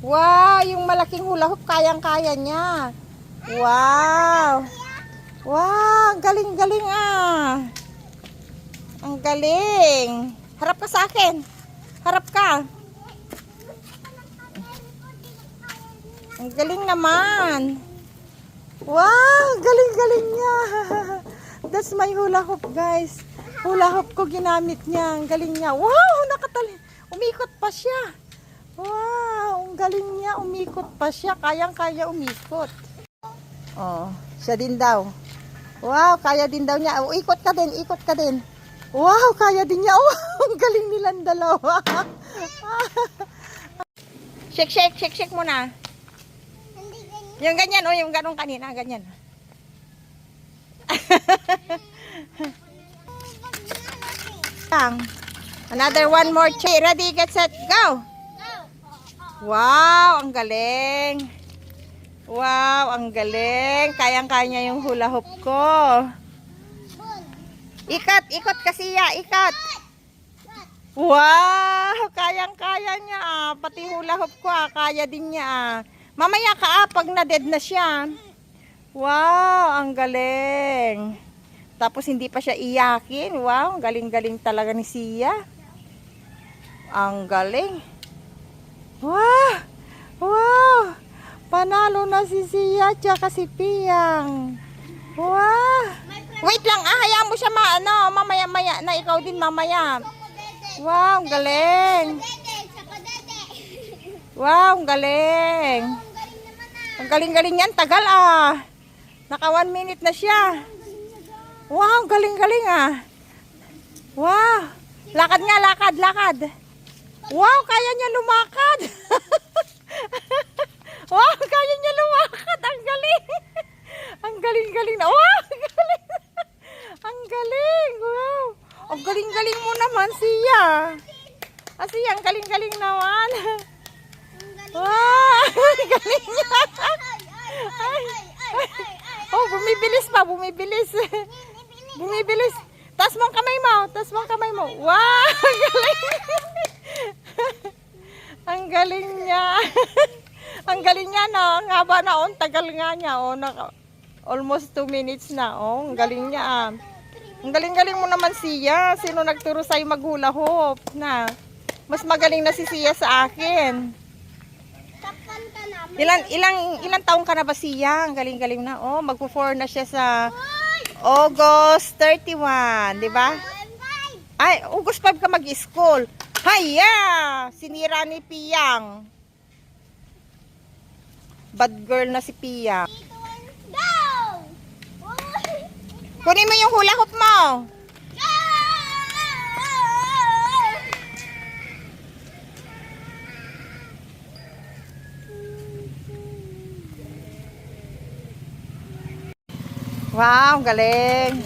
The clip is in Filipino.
Wow, yung malaking hula hoop, kayang-kaya niya. Wow. Wow, ang galing-galing ah. Ang galing. Harap ka sa akin. Harap ka. Ang galing naman. Wow, galing-galing niya. That's my hula hoop, guys. Hula hoop ko ginamit niya. Ang galing niya. Wow, nakatali. Umikot pa siya. Wow, ang galing niya. Umikot pa siya. Kayang-kaya umikot. Oh, siya din daw. Wow, kaya din daw niya. Oh, ikot ka din, ikot ka din. Wow, kaya din niya. Oh, ang galing nilang dalawa. Shake, shake, shake, shake muna. Yung ganyan, oh, yung ganong kanina, ganyan. Another one more. Ready, get set, go. Wow, ang galing. Wow, ang galing. Kayang-kaya yung hula hoop ko. Ikat, ikot kasi ya, ikat. Wow, kayang-kaya niya ah. Pati hula hoop ko ah, kaya din niya ah. Mamaya ka ah, pag na-dead na siya. Wow, ang galing. Tapos hindi pa siya iyakin. Wow, galing-galing talaga ni Sia. Ang galing. Wow, wow. Panalo na si Sia tsaka si Piyang. Wow. Wait lang, ah, hayaan mo siya mamaya-maya na ikaw din mamaya. Wow, ang galing. Wow, ang galing. Ang galing-galing yan, tagal ah. Naka 1 minute na siya. Wow, ang galing-galing ah. Wow. Lakad nga, lakad, lakad. Wow, kaya niya lumakad. Wow, kaya niya lumakad. Ang galing. Ang galing-galing na. Wow, ang galing. Ang galing. Wow. Ang galing-galing mo naman, Sia. Sia, ang galing-galing naman. Wow, ang galing niya. Oh, bumibilis pa, bumibilis. Bumibilis. Taas mo ang kamay mo, taas mo ang kamay mo. Wow, ang galing. Ang galing niya. Ang galing niya na. Ang haba na, oh, tagal nga niya. Oh, almost 2 minutes na. Oh, ang galing niya ah. Ang galing-galing mo naman, Sia. Sino nagturo sa'yo maghula hoop na? Mas magaling na si Sia sa akin. Ilang taong ka na ba, Sia? Ang galing-galing na. Oh, magpo-4 na siya sa August 31, di ba? Ay, August 5 ka mag-school. Haya! Sinira ni Piyang. Bad girl na si Piyang. Kunin mo yung hula hoop mo. Wow, galing.